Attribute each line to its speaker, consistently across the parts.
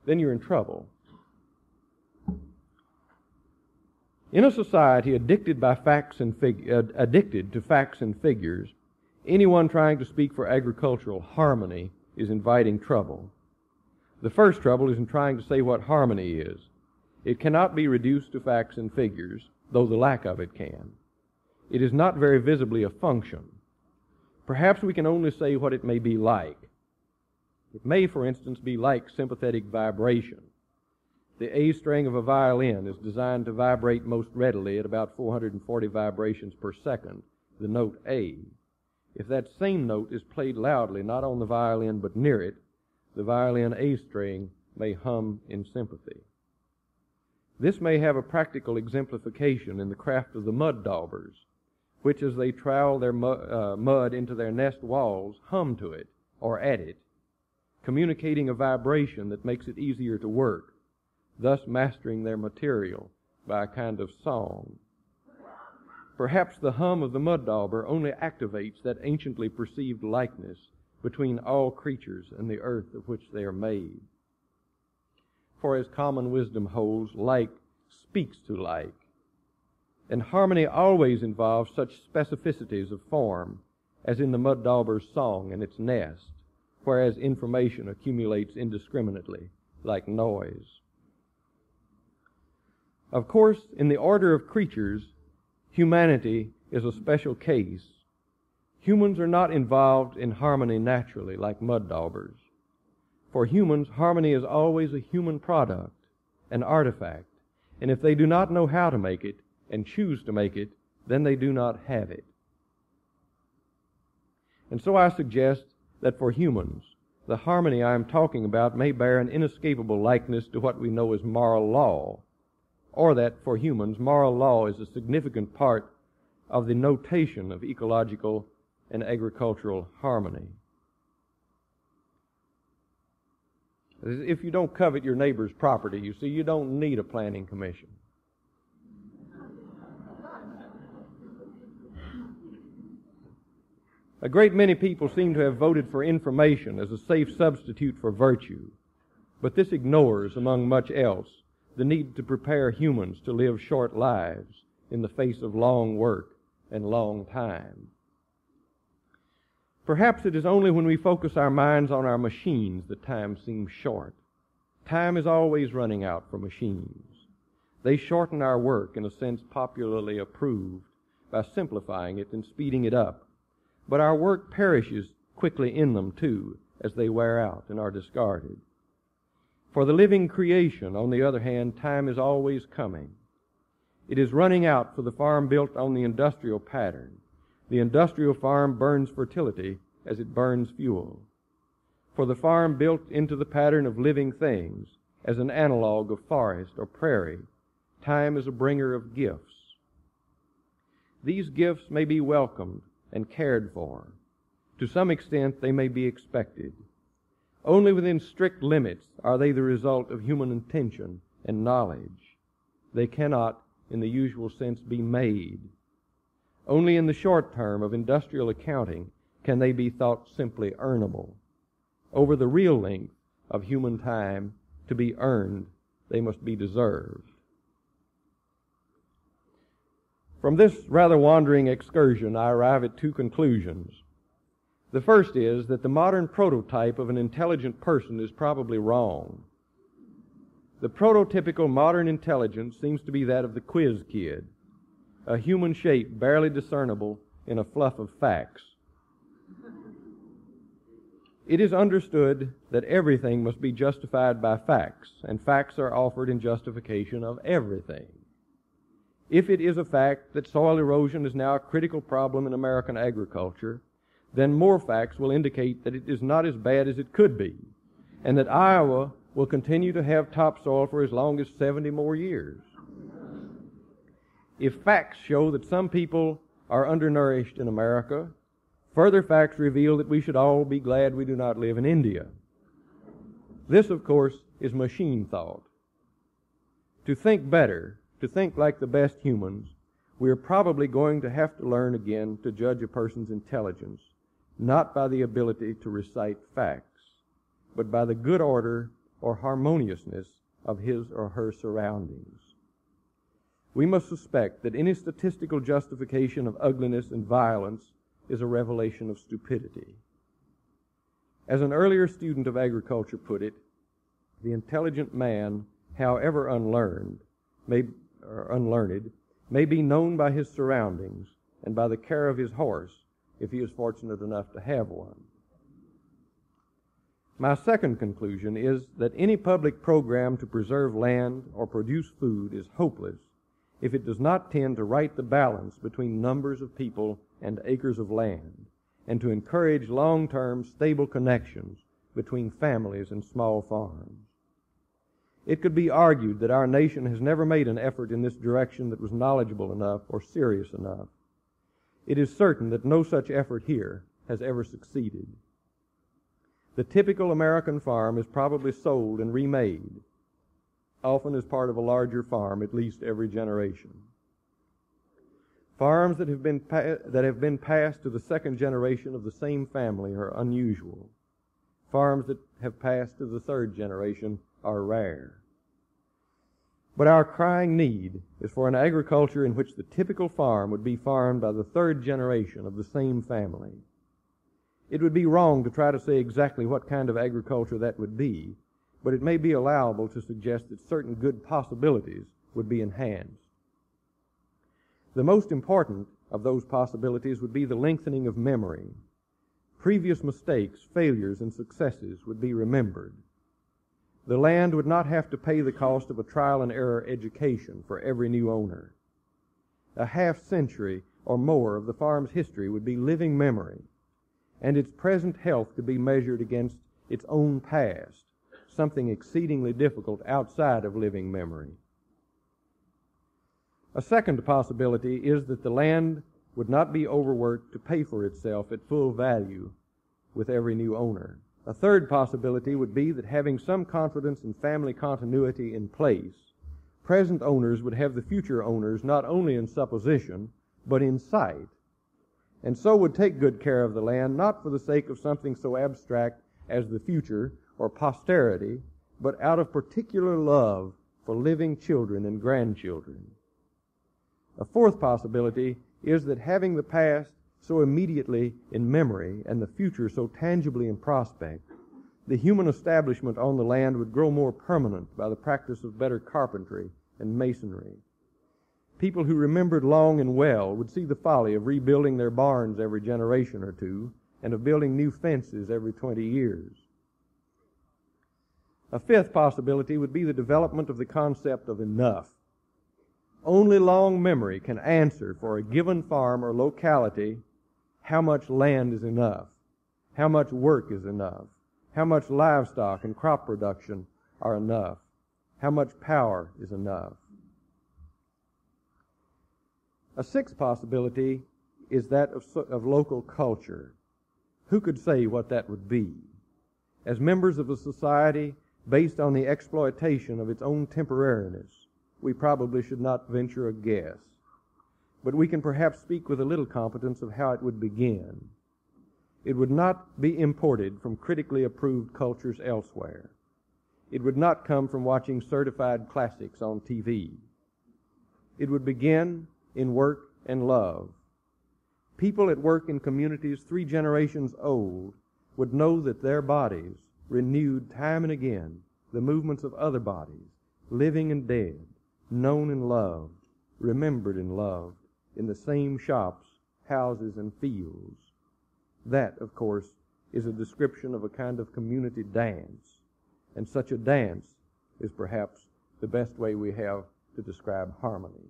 Speaker 1: then you're in trouble. In a society addicted to facts and figures, anyone trying to speak for agricultural harmony is inviting trouble. The first trouble is in trying to say what harmony is. It cannot be reduced to facts and figures, though the lack of it can. It is not very visibly a function. Perhaps we can only say what it may be like. It may, for instance, be like sympathetic vibration. The A string of a violin is designed to vibrate most readily at about 440 vibrations per second, the note A. If that same note is played loudly, not on the violin but near it, the violin A string may hum in sympathy. This may have a practical exemplification in the craft of the mud daubers, which as they trowel their mud into their nest walls, hum to it or at it, communicating a vibration that makes it easier to work, thus mastering their material by a kind of song. Perhaps the hum of the mud dauber only activates that anciently perceived likeness between all creatures and the earth of which they are made. For as common wisdom holds, like speaks to like. And harmony always involves such specificities of form as in the mud dauber's song and its nest, whereas information accumulates indiscriminately, like noise. Of course, in the order of creatures, humanity is a special case. Humans are not involved in harmony naturally, like mud daubers. For humans, harmony is always a human product, an artifact, and if they do not know how to make it and choose to make it, then they do not have it. And so I suggest that for humans, the harmony I am talking about may bear an inescapable likeness to what we know as moral law, or that for humans, moral law is a significant part of the notation of ecological and agricultural harmony. If you don't covet your neighbor's property, you see, you don't need a planning commission. A great many people seem to have voted for information as a safe substitute for virtue, but this ignores, among much else, the need to prepare humans to live short lives in the face of long work and long time. Perhaps it is only when we focus our minds on our machines that time seems short. Time is always running out for machines. They shorten our work in a sense popularly approved by simplifying it and speeding it up. But our work perishes quickly in them too as they wear out and are discarded. For the living creation, on the other hand, time is always coming. It is running out for the farm built on the industrial pattern. The industrial farm burns fertility as it burns fuel. For the farm built into the pattern of living things, as an analog of forest or prairie, time is a bringer of gifts. These gifts may be welcomed and cared for. To some extent, they may be expected. Only within strict limits are they the result of human intention and knowledge. They cannot, in the usual sense, be made. Only in the short term of industrial accounting can they be thought simply earnable. Over the real length of human time, to be earned, they must be deserved. From this rather wandering excursion, I arrive at two conclusions. The first is that the modern prototype of an intelligent person is probably wrong. The prototypical modern intelligence seems to be that of the quiz kid, a human shape barely discernible in a fluff of facts. It is understood that everything must be justified by facts, and facts are offered in justification of everything. If it is a fact that soil erosion is now a critical problem in American agriculture, then more facts will indicate that it is not as bad as it could be, and that Iowa will continue to have topsoil for as long as 70 more years. If facts show that some people are undernourished in America, further facts reveal that we should all be glad we do not live in India. This, of course, is machine thought. To think better, to think like the best humans, we are probably going to have to learn again to judge a person's intelligence, not by the ability to recite facts, but by the good order or harmoniousness of his or her surroundings. We must suspect that any statistical justification of ugliness and violence is a revelation of stupidity. As an earlier student of agriculture put it, the intelligent man, however unlearned, may be known by his surroundings and by the care of his horse, if he is fortunate enough to have one. My second conclusion is that any public program to preserve land or produce food is hopeless if it does not tend to right the balance between numbers of people and acres of land, and to encourage long-term, stable connections between families and small farms. It could be argued that our nation has never made an effort in this direction that was knowledgeable enough or serious enough. It is certain that no such effort here has ever succeeded. The typical American farm is probably sold and remade, often as part of a larger farm, at least every generation. Farms that have been passed to the second generation of the same family are unusual. Farms that have passed to the third generation are rare. But our crying need is for an agriculture in which the typical farm would be farmed by the third generation of the same family. It would be wrong to try to say exactly what kind of agriculture that would be, but it may be allowable to suggest that certain good possibilities would be enhanced. The most important of those possibilities would be the lengthening of memory. Previous mistakes, failures, and successes would be remembered. The land would not have to pay the cost of a trial-and-error education for every new owner. A half-century or more of the farm's history would be living memory, and its present health could be measured against its own past, something exceedingly difficult outside of living memory. A second possibility is that the land would not be overworked to pay for itself at full value with every new owner. A third possibility would be that, having some confidence in family continuity in place, present owners would have the future owners not only in supposition, but in sight, and so would take good care of the land, not for the sake of something so abstract as the future or posterity, but out of particular love for living children and grandchildren. A fourth possibility is that, having the past so immediately in memory and the future so tangibly in prospect, the human establishment on the land would grow more permanent by the practice of better carpentry and masonry. People who remembered long and well would see the folly of rebuilding their barns every generation or two and of building new fences every 20 years. A fifth possibility would be the development of the concept of enough. Only long memory can answer for a given farm or locality how much land is enough, how much work is enough, how much livestock and crop production are enough, how much power is enough. A sixth possibility is that of local culture. Who could say what that would be? As members of a society based on the exploitation of its own temporariness, we probably should not venture a guess. But we can perhaps speak with a little competence of how it would begin. It would not be imported from critically approved cultures elsewhere. It would not come from watching certified classics on TV. It would begin in work and love. People at work in communities 3 generations old would know that their bodies renewed time and again the movements of other bodies, living and dead, known and loved, remembered and loved, in the same shops, houses, and fields. That, of course, is a description of a kind of community dance, and such a dance is perhaps the best way we have to describe harmony.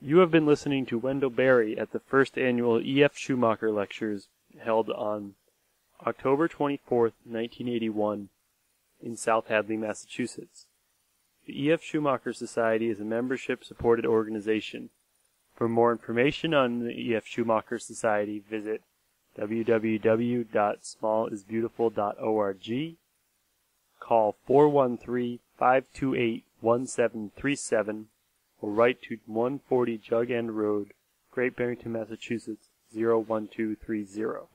Speaker 2: You have been listening to Wendell Berry at the first annual E.F. Schumacher Lectures held on October 24th, 1981 in South Hadley, Massachusetts. The E.F. Schumacher Society is a membership-supported organization. For more information on the E.F. Schumacher Society, visit www.smallisbeautiful.org. Call 413-528-1737 or write to 140 Jug End Road, Great Barrington, Massachusetts 01230.